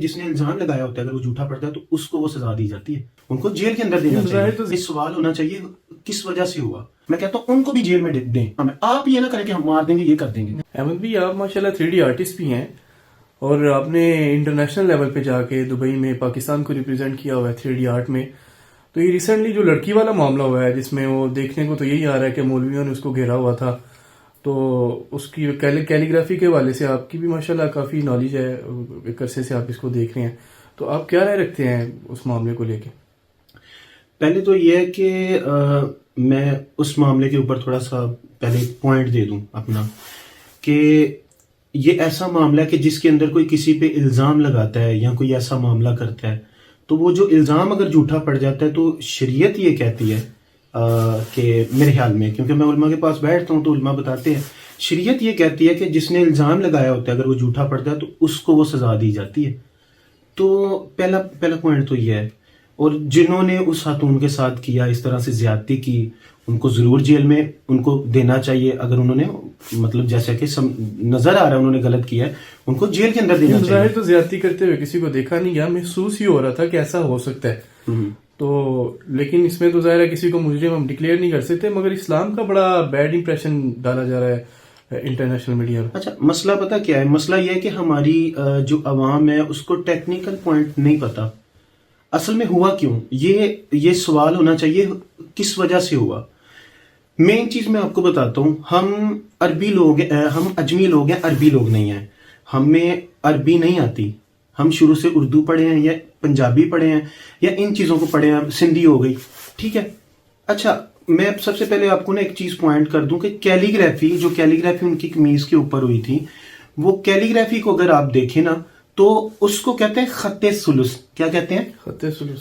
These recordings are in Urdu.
جس نے الزام لگایا ہوتا ہے اگر وہ جھوٹا پڑتا ہے تو اس کو وہ سزا دی جاتی ہے، ان کو جیل کے اندر دینا چاہیے. تو یہ سوال ہونا چاہیے کس وجہ سے ہوا. میں کہتا ہوں ان کو بھی جیل میں دیں. آپ یہ نہ کریں کہ ہم مار دیں گے یہ کر دیں گے. احمد بھی آپ ماشاءاللہ 3D آرٹسٹ بھی ہیں اور آپ نے انٹرنیشنل لیول پہ جا کے دبئی میں پاکستان کو ریپرزینٹ کیا ہوا ہے 3D آرٹ میں. تو یہ ریسنٹلی جو لڑکی والا معاملہ ہوا ہے جس میں وہ دیکھنے کو تو یہی آ رہا ہے کہ مولویوں نے اس کو گھیرا ہوا تھا، تو اس کی کیلیگرافی کے حوالے سے آپ کی بھی ماشاءاللہ کافی نالج ہے، ایک عرصے سے آپ اس کو دیکھ رہے ہیں، تو آپ کیا رائے رکھتے ہیں اس معاملے کو لے کے؟ پہلے تو یہ ہے کہ میں اس معاملے کے اوپر تھوڑا سا پہلے پوائنٹ دے دوں اپنا، کہ یہ ایسا معاملہ ہے کہ جس کے اندر کوئی کسی پہ الزام لگاتا ہے یا کوئی ایسا معاملہ کرتا ہے تو وہ جو الزام اگر جھوٹا پڑ جاتا ہے تو شریعت یہ کہتی ہے کہ میرے خیال میں، کیونکہ میں علماء کے پاس بیٹھتا ہوں تو علماء بتاتے ہیں، شریعت یہ کہتی ہے کہ جس نے الزام لگایا ہوتا ہے اگر وہ جھوٹا پڑتا ہے تو اس کو وہ سزا دی جاتی ہے. تو پہلا پوائنٹ تو یہ ہے. اور جنہوں نے اس خاتون کے ساتھ کیا، اس طرح سے زیادتی کی، ان کو ضرور جیل میں ان کو دینا چاہیے. اگر انہوں نے مطلب جیسا کہ نظر آ رہا ہے انہوں نے غلط کیا ہے، ان کو جیل کے اندر دینا چاہیے. ظاہر تو زیادتی کرتے ہوئے کسی کو دیکھا نہیں گیا، محسوس ہی ہو رہا تھا کہ ایسا ہو سکتا ہے. تو لیکن اس میں تو ظاہر ہے کسی کو مجرم ہم ڈکلیئر نہیں کر سکتے، مگر اسلام کا بڑا بیڈ امپریشن ڈالا جا رہا ہے انٹرنیشنل میڈیا میں. اچھا، مسئلہ پتہ کیا ہے؟ مسئلہ یہ ہے کہ ہماری جو عوام ہے اس کو ٹیکنیکل پوائنٹ نہیں پتا اصل میں ہوا کیوں. یہ سوال ہونا چاہیے کس وجہ سے ہوا. مین چیز میں آپ کو بتاتا ہوں، ہم عربی لوگ ہیں، ہم اجمی لوگ ہیں، عربی لوگ نہیں ہیں. ہمیں عربی نہیں آتی، ہم شروع سے اردو پڑھے ہیں یا پنجابی پڑھے ہیں یا ان چیزوں کو پڑھے ہیں، سندھی ہو گئی، ٹھیک ہے. اچھا، میں سب سے پہلے آپ کو نا ایک چیز پوائنٹ کر دوں کہ کیلیگرافی ان کی قمیض کے اوپر ہوئی تھی، وہ کیلیگرافی کو اگر آپ دیکھیں نا تو اس کو کہتے ہیں خط ثلث. کیا کہتے ہیں؟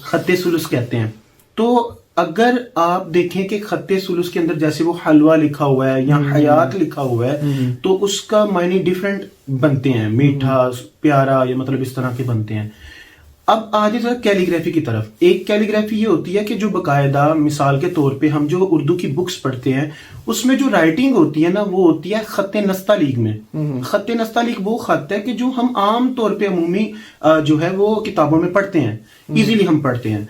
خط ثلث کہتے ہیں. تو اگر آپ دیکھیں کہ خط ثلث کے اندر جیسے وہ حلوہ لکھا ہوا ہے یا حیات لکھا ہوا ہے تو اس کا معنی ڈیفرنٹ بنتے ہیں، میٹھا، پیارا، یا مطلب اس طرح کے بنتے ہیں. اب آگے ذرا کیلیگرافی کی طرف. ایک کیلیگرافی یہ ہوتی ہے کہ جو باقاعدہ مثال کے طور پہ ہم جو اردو کی بکس پڑھتے ہیں اس میں جو رائٹنگ ہوتی ہے نا وہ ہوتی ہے خط نستعلیق میں. خط نستعلیق وہ خط ہے کہ جو ہم عام طور پہ عمومی جو ہے وہ کتابوں میں پڑھتے ہیں، ایزیلی ہم پڑھتے ہیں.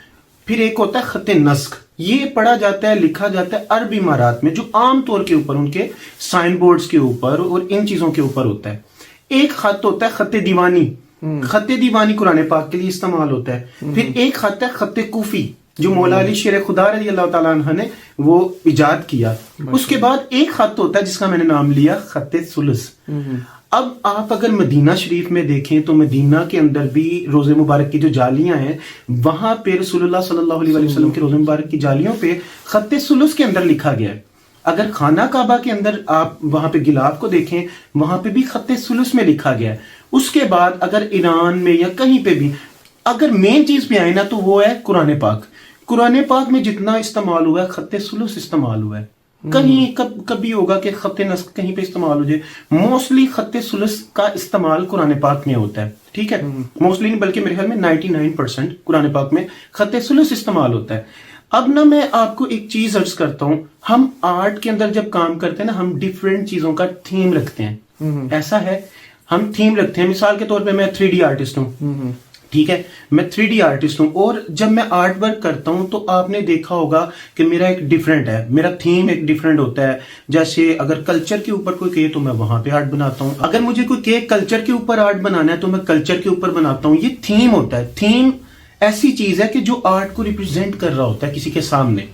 پھر ایک ہوتا ہے خط نسخ، یہ پڑھا جاتا ہے، لکھا جاتا ہے عرب امارات میں، جو عام طور کے اوپر ان کے سائن بورڈز کے اوپر اور ان چیزوں کے اوپر ہوتا ہے. ایک خط ہوتا ہے خط دیوانی. خط دیوانی قرآن پاک کے لیے استعمال ہوتا ہے. پھر ایک خط ہے خط کوفی جو مولا علی شیر خدا رضی اللہ تعالیٰ عنہ نے وہ ایجاد کیا. اس کے بعد ایک خط ہوتا ہے جس کا میں نے نام لیا خط ثلث. اب آپ اگر مدینہ شریف میں دیکھیں تو مدینہ کے اندر بھی روزے مبارک کی جو جالیاں ہیں وہاں پہ رسول اللہ صلی اللہ علیہ وسلم کے روزے مبارک کی جالیوں پہ خط ثلث کے اندر لکھا گیا ہے. اگر خانہ کعبہ کے اندر آپ وہاں پہ غلاف کو دیکھیں وہاں پہ بھی خط ثلث میں لکھا گیا ہے. اس کے بعد اگر ایران میں یا کہیں پہ بھی اگر مین چیز پہ آئے نا تو وہ ہے قرآن پاک. قرآن پاک میں جتنا استعمال ہوا ہے خط ثلث استعمال ہوا ہے. کہیں کبھی ہوگا کہ خط نسخ کہیں پہ استعمال ہو جائے. موسٹلی خط ثلث کا استعمال قرآن پاک میں ہوتا ہے، ٹھیک ہے. موسٹلی نہیں بلکہ میرے خیال میں 99% قرآن پاک میں خط ثلث استعمال ہوتا ہے. اب نا میں آپ کو ایک چیز عرض کرتا ہوں، ہم آرٹ کے اندر جب کام کرتے ہیں نا ہم ڈیفرنٹ چیزوں کا تھیم رکھتے ہیں. ایسا ہے ہم تھیم رکھتے ہیں. مثال کے طور پہ میں 3D آرٹسٹ ہوں، ٹھیک ہے، میں 3D آرٹسٹ ہوں اور جب میں آرٹ ورک کرتا ہوں تو آپ نے دیکھا ہوگا کہ میرا ایک ڈیفرنٹ ہے، میرا تھیم ایک ڈیفرنٹ ہوتا ہے. جیسے اگر کلچر کے اوپر کوئی کہے تو میں وہاں پہ آرٹ بناتا ہوں. اگر مجھے کوئی کہے کلچر کے اوپر آرٹ بنانا ہے تو میں کلچر کے اوپر بناتا ہوں. یہ تھیم ہوتا ہے. تھیم ایسی چیز ہے کہ جو آرٹ کو ریپرزینٹ کر رہا ہوتا ہے کسی کے سامنے.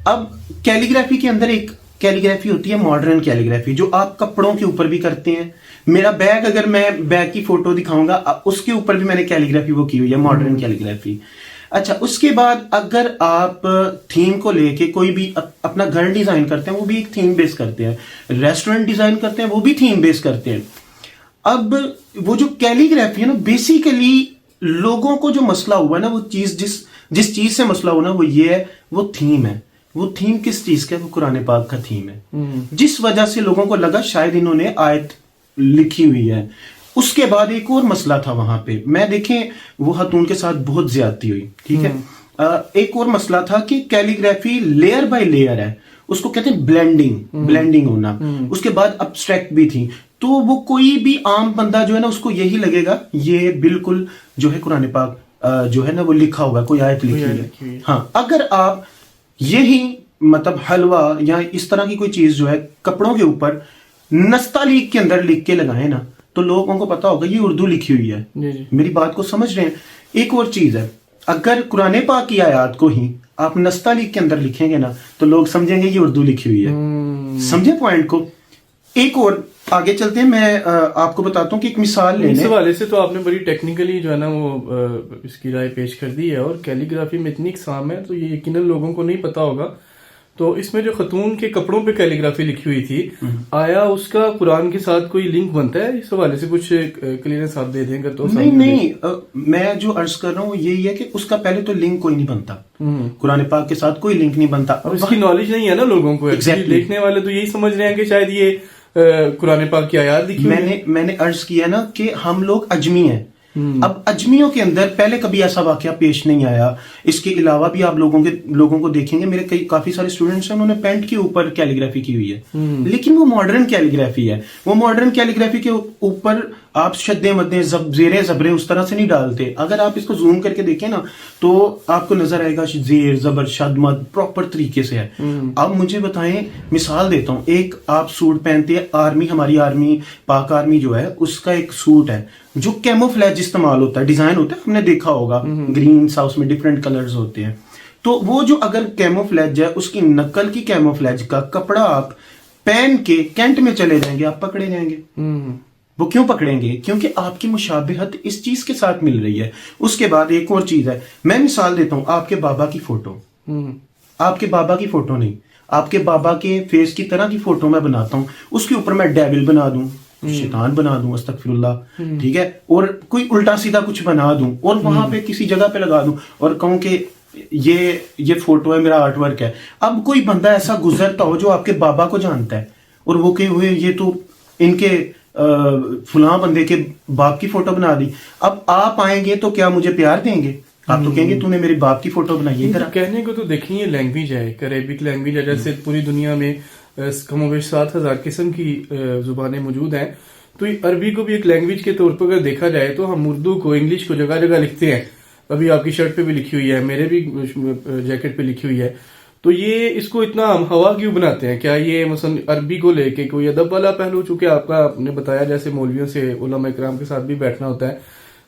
اب کیلیگرافی کے اندر ایک کیلیگرافی ہوتی ہے ماڈرن کیلیگرافی جو آپ کپڑوں کے اوپر بھی کرتے ہیں. میرا بیگ اگر میں بیگ کی فوٹو دکھاؤں گا اس کے اوپر بھی میں نے کیلیگرافی وہ کی ہوئی ہے، ماڈرن کیلیگرافی. اچھا، اس کے بعد اگر آپ تھیم کو لے کے کوئی بھی اپنا گھر ڈیزائن کرتے ہیں وہ بھی ایک تھیم بیس کرتے ہیں، ریسٹورنٹ ڈیزائن کرتے ہیں وہ بھی تھیم بیس کرتے ہیں. اب وہ جو کیلیگرافی ہے نا بیسیکلی لوگوں کو جو مسئلہ ہوا ہے نا وہ چیز جس چیز سے مسئلہ ہوا نا وہ یہ ہے، وہ تھیم ہے. وہ تھیم کس چیز کا ہے؟ وہ قرآن پاک کا تھیم ہے. جس وجہ سے لوگوں کو لگا شاید انہوں نے آیت لکھی ہوئی ہے. اس کے بعد ایک اور مسئلہ تھا وہاں پہ، میں دیکھیں وہ خاتون کے ساتھ بہت زیادتی ہوئی، ٹھیک ہے. ایک اور مسئلہ تھا کہ کیلیگرافی لیئر بائی لیئر ہے، اس کو کہتے ہیں بلینڈنگ ہونا. اس کے بعد ابسٹریکٹ بھی تھی. تو وہ کوئی بھی عام بندہ جو ہے نا اس کو یہی لگے گا یہ بالکل جو ہے قرآن پاک جو ہے نا وہ لکھا ہوگا، کوئی آیت لکھی ہے. ہاں اگر آپ یہی مطلب حلوہ یا اس طرح کی کوئی چیز جو ہے کپڑوں کے اوپر نستعلیق کے اندر لکھ کے لگائیں نا تو لوگوں کو پتا ہوگا یہ اردو لکھی ہوئی ہے. میری بات کو سمجھ رہے ہیں؟ ایک اور چیز ہے، اگر قرآن پاک کی آیات کو ہی آپ نستعلیق کے اندر لکھیں گے نا تو لوگ سمجھیں گے یہ اردو لکھی ہوئی ہے. سمجھے پوائنٹ کو؟ ایک اور آگے چلتے ہیں، میں آپ کو بتاتا ہوں کہ ایک مثال لے لیں. اس حوالے سے تو آپ نے بڑی ٹیکنیکلی جو ہے نا وہ اس کی رائے پیش کر دی ہے، اور کیلیگرافی میں اتنی اقسام ہے تو یہ یقیناً لوگوں کو نہیں پتا ہوگا. تو اس میں جو خاتون کے کپڑوں پہ کیلیگرافی لکھی ہوئی تھی، آیا اس کا قرآن کے ساتھ کوئی لنک بنتا ہے؟ اس حوالے سے کچھ کلیئرنس آپ دے دیں گے تو. نہیں میں جو عرض کر رہا ہوں یہی ہے کہ اس کا پہلے تو لنک کوئی نہیں بنتا، قرآن پاک کے ساتھ کوئی لنک نہیں بنتا. اور اس کی نالج نہیں ہے نا لوگوں کو. دیکھنے والے تو یہی سمجھ رہے ہیں کہ شاید یہ قرآن پاک کی آیات لکھی. میں نے عرض کیا نا کہ ہم لوگ اجمی ہیں. اب اجمیوں کے اندر پہلے کبھی ایسا واقعہ پیش نہیں آیا. اس کے علاوہ بھی آپ لوگوں کو دیکھیں گے، میرے کافی سارے اسٹوڈنٹس ہیں، انہوں نے پینٹ کے اوپر کیلیگرافی کی ہوئی ہے، لیکن وہ ماڈرن کیلیگرافی ہے. وہ ماڈرن کیلیگرافی کے اوپر آپ شدیں مدیں زیریں زبریں اس طرح سے نہیں ڈالتے. اگر آپ اس کو زوم کر کے دیکھیں نا تو آپ کو نظر آئے گا زیر زبر شد مد پراپر طریقے سے ہے. اب مجھے بتائیں، مثال دیتا ہوں، ایک آپ سوٹ پہنتے ہیں، آرمی، ہماری آرمی پاک آرمی جو ہے اس کا ایک سوٹ ہے جو کیموفلیج استعمال ہوتا ہے، ڈیزائن ہوتا ہے، ہم نے دیکھا ہوگا گرین سا، اس میں ڈفرینٹ کلرز ہوتے ہیں. تو وہ جو اگر کیموفلیج ہے اس کی نقل کی کیموفلیج کا کپڑا آپ پہن کے کینٹ میں چلے جائیں گے، آپ پکڑے جائیں گے. وہ کیوں پکڑیں گے؟ کیونکہ آپ کی مشابہت اس چیز کے ساتھ مل رہی ہے. اس کے بعد ایک اور چیز ہے، میں مثال دیتا ہوں، آپ کے بابا کی فوٹو، آپ کے بابا کی فوٹو نہیں، آپ کے بابا کے فیس کی طرح کی فوٹو میں بناتا ہوں، اس کے اوپر میں ڈیول بنا دوں، شیطان بنا دوں، استغفر اللہ، ٹھیک ہے، اور کوئی الٹا سیدھا کچھ بنا دوں اور وہاں پہ کسی جگہ پہ لگا دوں اور کہوں کہ یہ فوٹو ہے، میرا آرٹ ورک ہے. اب کوئی بندہ ایسا گزرتا ہو جو آپ کے بابا کو جانتا ہے اور وہ کہ ہوئے یہ تو ان کے فلاں بندے کے باپ کی فوٹو بنا دی، اب آپ آئیں گے تو کیا مجھے پیار دیں گے؟ آپ تو کہیں گے تو نے میرے باپ کی فوٹو بنائی ہے. کہنے کو تو دیکھیں یہ لینگویج ہے، ایک عربک لینگویج ہے، جیسے پوری دنیا میں کم و بیش 7,000 قسم کی زبانیں موجود ہیں. تو عربی کو بھی ایک لینگویج کے طور پر اگر دیکھا جائے تو ہم اردو کو، انگلش کو جگہ جگہ لکھتے ہیں. ابھی آپ کی شرٹ پہ بھی لکھی ہوئی ہے، میرے بھی جیکٹ پہ لکھی ہوئی ہے. تو یہ اس کو اتنا ہم ہوا کیوں بناتے ہیں؟ کیا یہ مثلا عربی کو لے کے کوئی ادب والا پہلو، چونکہ آپ نے بتایا جیسے مولویوں سے، علماء اکرام کے ساتھ بھی بیٹھنا ہوتا ہے،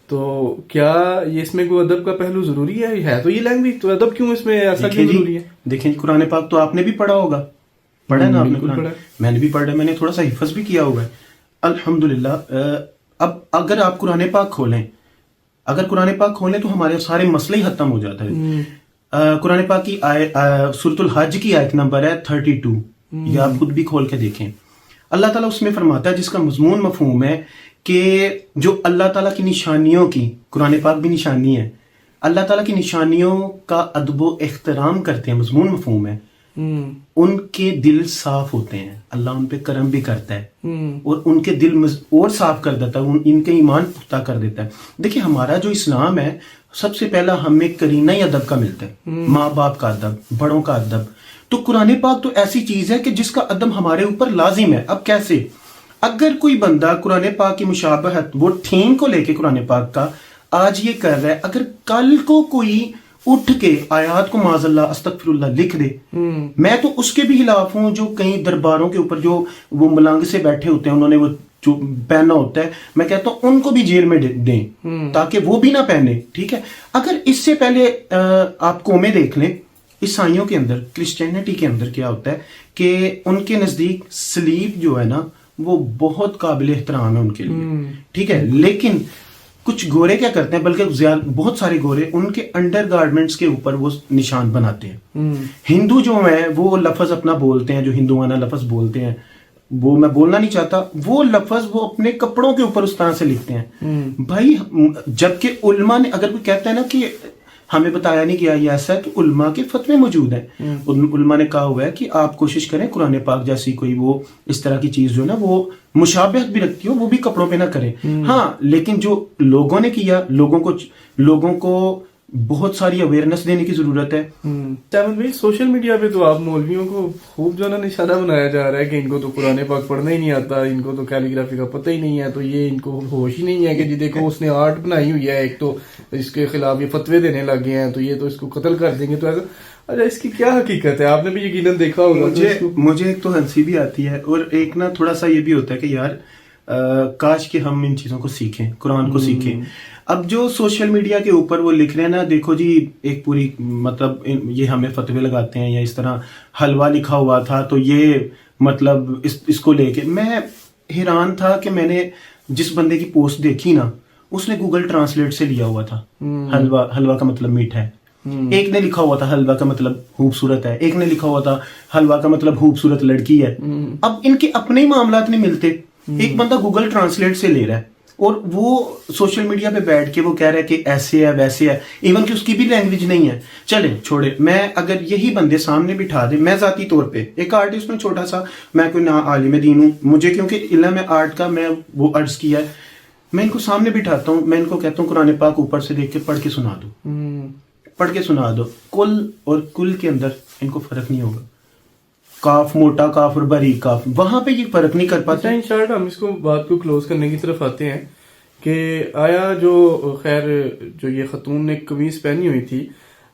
تو کیا یہ اس میں کوئی ادب کا پہلو ضروری ہے تو یہ لینگویج، تو ادب کیوں اس میں ایسا کیوں ضروری ہے؟ دیکھیں قرآن پاک تو آپ نے بھی پڑھا ہوگا، پڑھا ہے نا آپ نے قرآن؟ میں نے بھی پڑھا، میں نے تھوڑا سا حفظ بھی کیا ہوا ہے الحمدللہ. اب اگر آپ قرآن پاک کھولیں، تو ہمارے سارے مسئلے ہی ختم ہو جاتا ہے. قرآن پاک کی سورۃ الحج کی آیت نمبر ہے 32، یہ آپ خود بھی کھول کے دیکھیں. اللہ تعالیٰ اس میں فرماتا ہے، جس کا مضمون مفہوم ہے کہ جو اللہ تعالیٰ کی نشانیوں کی، قرآن پاک بھی نشانی ہے، اللہ تعالیٰ کی نشانیوں کا ادب و احترام کرتے ہیں، مضمون مفہوم ہے، ان کے دل صاف ہوتے ہیں، اللہ ان پہ کرم بھی کرتا ہے اور ان کے دل اور صاف کر دیتا ہے، ان کے ایمان پختہ کر دیتا ہے. دیکھیں ہمارا جو اسلام ہے، سب سے پہلا ہمیں کرینہ ہی ادب کا ملتا ہے، ماں باپ کا ادب، بڑوں کا ادب. تو قرآن پاک تو ایسی چیز ہے کہ جس کا ادب ہمارے اوپر لازم ہے. اب کیسے؟ اگر کوئی بندہ قرآن پاک کی مشابہت، وہ تھیم کو لے کے قرآن پاک کا آج یہ کر رہا ہے، اگر کل کو کوئی اٹھ کے آیات کو معاذ اللہ استغفر اللہ لکھ دے، میں تو اس کے بھی خلاف ہوں. جو کئی درباروں کے اوپر جو وہ ملنگ سے بیٹھے ہوتے ہیں، انہوں نے وہ جو پہنا ہوتا ہے، میں کہتا ہوں ان کو بھی جیل میں دیں تاکہ وہ بھی نہ پہنے. ٹھیک ہے، اگر اس سے پہلے آپ قومیں دیکھ لیں، عیسائیوں کے اندر، کرسچینٹی کے اندر کیا ہوتا ہے کہ ان کے نزدیک سلیب جو ہے نا وہ بہت قابل احترام ہے ان کے لیے. ٹھیک ہے، لیکن کچھ گورے کیا کرتے ہیں، بلکہ بہت سارے گورے ان کے انڈر گارمنٹس کے اوپر وہ نشان بناتے ہیں. ہندو جو ہیں وہ لفظ اپنا بولتے ہیں، جو ہندوانہ لفظ بولتے ہیں، وہ میں بولنا نہیں چاہتا، وہ لفظ وہ اپنے کپڑوں کے اوپر اس طرح سے لکھتے ہیں. بھائی جبکہ علماء نے، اگر کوئی کہتا ہے نا کہ ہمیں بتایا نہیں گیا یہ ایسا ہے، تو علماء کے فتوے موجود ہیں. علماء نے کہا ہوا ہے کہ آپ کوشش کریں قرآن پاک جیسی کوئی وہ اس طرح کی چیز جو ہے نا وہ مشابہت بھی رکھتی ہو، وہ بھی کپڑوں پہ نہ کریں. ہاں لیکن جو لوگوں نے کیا، لوگوں کو بہت ساری اویئرنیس دینے کی ضرورت ہے. احمد بھائی سوشل میڈیا پہ تو آپ مولویوں کو خوب جو ہے نا نشانہ بنایا جا رہا ہے کہ ان کو تو قرآن پاک پڑھنا ہی نہیں آتا, ان کو تو کیلیگرافی کا پتہ ہی نہیں ہے, تو یہ ان کو ہوش ہی نہیں ہے کہ جی دیکھو اس نے آرٹ بنائی ہوئی ہے ایک, تو اس کے خلاف یہ فتوے دینے لگ گئے ہیں, تو یہ تو اس کو قتل کر دیں گے. تو ایسا اچھا اس کی کیا حقیقت ہے, آپ نے بھی یقیناً دیکھا ہوگا. مجھے ایک تو ہنسی بھی آتی ہے اور ایک نا تھوڑا سا یہ بھی ہوتا ہے کہ یار کاش کہ ہم ان چیزوں کو سیکھیں, قرآن کو سیکھیں. اب جو سوشل میڈیا کے اوپر وہ لکھ رہے ہیں نا, دیکھو جی ایک پوری مطلب یہ ہمیں فتوے لگاتے ہیں, یا اس طرح حلوہ لکھا ہوا تھا تو یہ مطلب اس کو لے کے میں حیران تھا کہ میں نے جس بندے کی پوسٹ دیکھی نا, اس نے گوگل ٹرانسلیٹ سے لیا ہوا تھا حلوہ کا مطلب میٹھا ہے. ایک نے لکھا ہوا تھا حلوہ کا مطلب خوبصورت ہے, ایک نے لکھا ہوا تھا حلوہ کا مطلب خوبصورت لڑکی ہے. اب ان کے اپنے ہی معاملات نہیں ملتے, ایک بندہ گوگل ٹرانسلیٹ سے لے رہا ہے اور وہ سوشل میڈیا پہ بیٹھ کے وہ کہہ رہا ہے کہ ایسے ہے ویسے ہے, ایون کہ اس کی بھی لینگویج نہیں ہے. چلیں چھوڑے, میں اگر یہی بندے سامنے بٹھا دے, میں ذاتی طور پہ ایک آرٹسٹ ہوں چھوٹا سا, میں کوئی نہ عالم دین ہوں, مجھے کیونکہ علم ہے آرٹ کا, میں وہ عرض کیا ہے, میں ان کو سامنے بٹھاتا ہوں, میں ان کو کہتا ہوں قرآن پاک اوپر سے دیکھ کے پڑھ کے سنا دو, پڑھ کے سنا دو. کل اور کل کے اندر ان کو فرق نہیں ہوگا, کاف موٹا کاف اور بریک کاف, وہاں پہ یہ فرق نہیں کر پاتے. ان شارٹ ہم اس کو بات کو کلوز کرنے کی طرف آتے ہیں کہ آیا جو خیر جو یہ خاتون نے قمیض پہنی ہوئی تھی,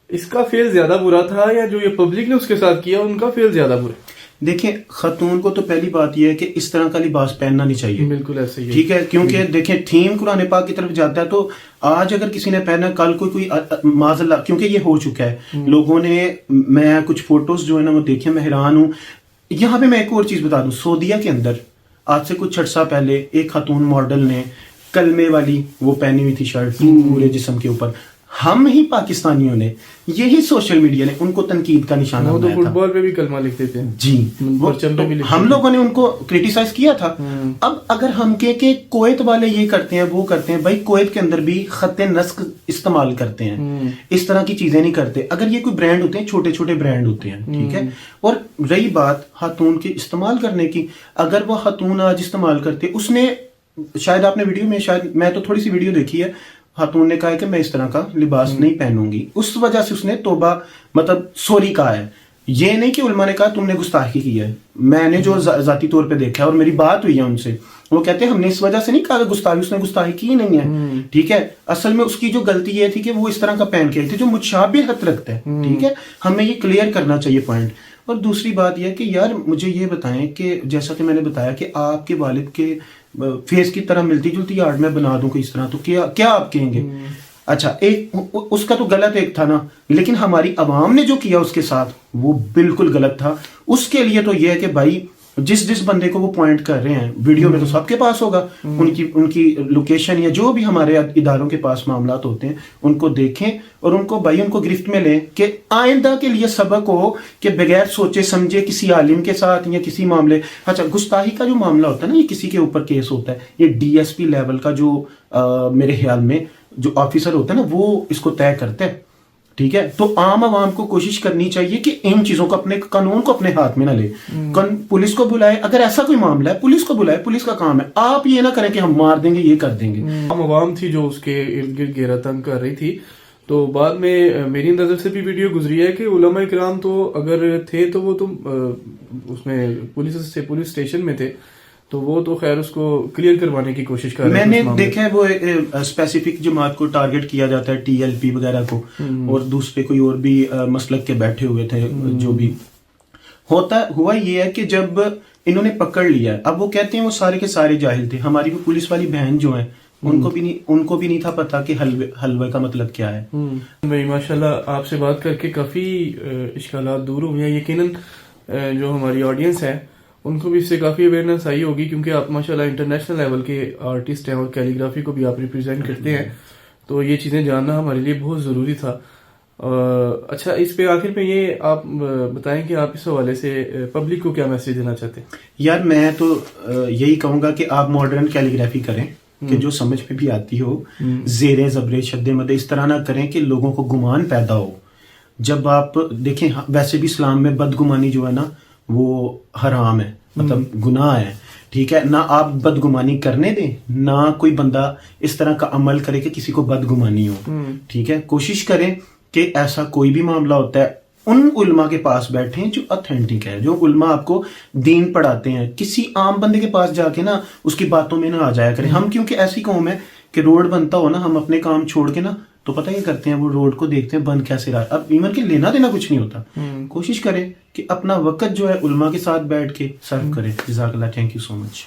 اس کا فیل زیادہ برا تھا یا جو یہ پبلک نے اس کے ساتھ کیا ان کا فیل زیادہ برا؟ دیکھیں خاتون کو تو پہلی بات یہ ہے کہ اس طرح کا لباس پہننا نہیں چاہیے. بالکل ایسے ہی, ٹھیک ہے, کیونکہ دیکھیں تھیم قرآن پاک کی طرف جاتا ہے, تو آج اگر کسی نے پہنا, کل کوئی معاذ اللہ, کیونکہ یہ ہو چکا ہے لوگوں نے, میں کچھ فوٹوز جو ہے نا وہ دیکھے, میں حیران ہوں. یہاں پہ میں ایک اور چیز بتا دوں, سعودیہ کے اندر آج سے کچھ عرصہ پہلے ایک خاتون ماڈل نے کلمے والی وہ پہنی ہوئی تھی شرٹ پورے جسم کے اوپر. ہم ہی پاکستانیوں نے, یہی سوشل میڈیا نے ان کو تنقید کا نشانہ بنایا تھا. فٹ بال پہ بھی کلمہ لکھتے تھے جی, ہم لوگوں نے ان کو کرٹیسائز کیا تھا. اب اگر ہم کہ کویت والے یہ کرتے ہیں وہ کرتے ہیں, بھائی کویت کے اندر بھی خط نسق استعمال کرتے ہیں, اس طرح کی چیزیں نہیں کرتے. اگر یہ کوئی برانڈ ہوتے ہیں, چھوٹے چھوٹے برانڈ ہوتے ہیں, ٹھیک ہے. اور رہی بات خاتون کے استعمال کرنے کی, اگر وہ خاتون آج استعمال کرتے, اس نے شاید آپ نے ویڈیو میں, شاید میں تو تھوڑی سی ویڈیو دیکھی ہے, خاتون نے کہا ہے کہ میں اس طرح کا لباس نہیں پہنوں گی, اس وجہ سے اس نے توبہ مطلب سوری کہا ہے. یہ نہیں کہ علماء نے کہا تم نے گستاخی کی ہے, میں نے جو ذاتی طور پہ دیکھا ہے اور میری بات ہوئی ہے ان سے, وہ کہتے ہیں ہم نے اس وجہ سے نہیں کہا کہ گستاخی, اس نے گستاخی کی نہیں ہے. ٹھیک ہے, اصل میں اس کی جو غلطی یہ تھی کہ وہ اس طرح کا پہن کے آئی تھی جو مشابہت رکھتا ہے. ٹھیک ہے, ہمیں یہ کلیئر کرنا چاہیے پوائنٹ. اور دوسری بات یہ کہ یار مجھے یہ بتائیں کہ جیسا کہ میں نے بتایا کہ آپ کے والد کے فیس کی طرح ملتی جلتی آرٹ میں بنا دوں کہ اس طرح, تو کیا آپ کہیں گے؟ اچھا, ایک اس کا تو غلط ایک تھا نا, لیکن ہماری عوام نے جو کیا اس کے ساتھ وہ بالکل غلط تھا. اس کے لیے تو یہ ہے کہ بھائی جس بندے کو وہ پوائنٹ کر رہے ہیں ویڈیو میں تو سب کے پاس ہوگا, ان کی لوکیشن یا جو بھی ہمارے اداروں کے پاس معاملات ہوتے ہیں ان کو دیکھیں اور ان کو بھائی ان کو گرفت میں لیں کہ آئندہ کے لیے سبق ہو کہ بغیر سوچے سمجھے کسی عالم کے ساتھ یا کسی معاملے. اچھا, گستاخی کا جو معاملہ ہوتا ہے نا, یہ کسی کے اوپر کیس ہوتا ہے, یہ ڈی ایس پی لیول کا جو میرے خیال میں جو آفیسر ہوتا ہے نا وہ اس کو طے کرتا ہے. ٹھیک ہے, تو عام عوام کو کوشش کرنی چاہیے کہ ان چیزوں کو اپنے قانون کو اپنے ہاتھ میں نہ لے. پولیس کو بلائے, اگر ایسا کوئی معاملہ ہے پولیس کو بلائے, پولیس کا کام ہے. آپ یہ نہ کریں کہ ہم مار دیں گے, یہ کر دیں گے. عام عوام تھی جو اس کے ارد گرد گھیرا تنگ کر رہی تھی. تو بعد میں میری نظر سے بھی ویڈیو گزری ہے کہ علماء کرام تو اگر تھے تو وہ تو اس میں پولیس اسٹیشن میں تھے, تو وہ تو خیر اس کو کلیئر کروانے کی کوشش کر رہے ہیں. میں نے دیکھا ہے وہ اسپیسیفک جماعت کو ٹارگٹ کیا جاتا ہے, ٹی ایل پی وغیرہ کو, اور دوسرے کوئی اور بھی مسلک کے بیٹھے ہوئے تھے. جو بھی ہوا یہ ہے کہ جب انہوں نے پکڑ لیا, اب وہ کہتے ہیں وہ سارے کے سارے جاہل تھے. ہماری وہ پولیس والی بہن جو ہیں ان کو بھی نہیں تھا پتا کہ حلوے کا مطلب کیا ہے. بھائی ماشاءاللہ آپ سے بات کر کے کافی اشکالات دور ہوئے ہیں. یقیناً جو ہماری آڈینس ہے ان کو بھی اس سے کافی اویئرنیس آئی ہوگی, کیونکہ آپ ماشاءاللہ انٹرنیشنل لیول کے آرٹسٹ ہیں اور کیلیگرافی کو بھی آپ ریپرزینٹ کرتے ہیں, تو یہ چیزیں جاننا ہمارے لیے بہت ضروری تھا. اچھا, اس پہ آخر پہ یہ آپ بتائیں کہ آپ اس حوالے سے پبلک کو کیا میسج دینا چاہتے ہیں؟ یار میں تو یہی کہوں گا کہ آپ ماڈرن کیلیگرافی کریں کہ جو سمجھ میں بھی آتی ہو, زیر زبر شد مد اس طرح نہ کریں کہ لوگوں کو گمان پیدا ہو. جب آپ دیکھیں ویسے بھی اسلام میں بدگمانی جو ہے نا وہ حرام ہے, مطلب گناہ ہے. ٹھیک ہے، نہ آپ بدگمانی کرنے دیں، نہ کوئی بندہ اس طرح کا عمل کرے کہ کسی کو بدگمانی ہو. ٹھیک ہے، کوشش کریں کہ ایسا کوئی بھی معاملہ ہوتا ہے ان علماء کے پاس بیٹھیں جو اتھینٹک ہے، جو علماء آپ کو دین پڑھاتے ہیں. کسی عام بندے کے پاس جا کے نا اس کی باتوں میں نہ آ جایا کریں. ہم کیونکہ ایسی قوم ہے کہ روڈ بنتا ہو نا، ہم اپنے کام چھوڑ کے نا تو پتہ یہ کرتے ہیں وہ روڈ کو دیکھتے ہیں بند کیسے رہا. اب ایمن کے لینا دینا کچھ نہیں ہوتا. کوشش کریں کہ اپنا وقت جو ہے علماء کے ساتھ بیٹھ کے سرو کریں. جزاک اللہ، تھینک یو سو مچ.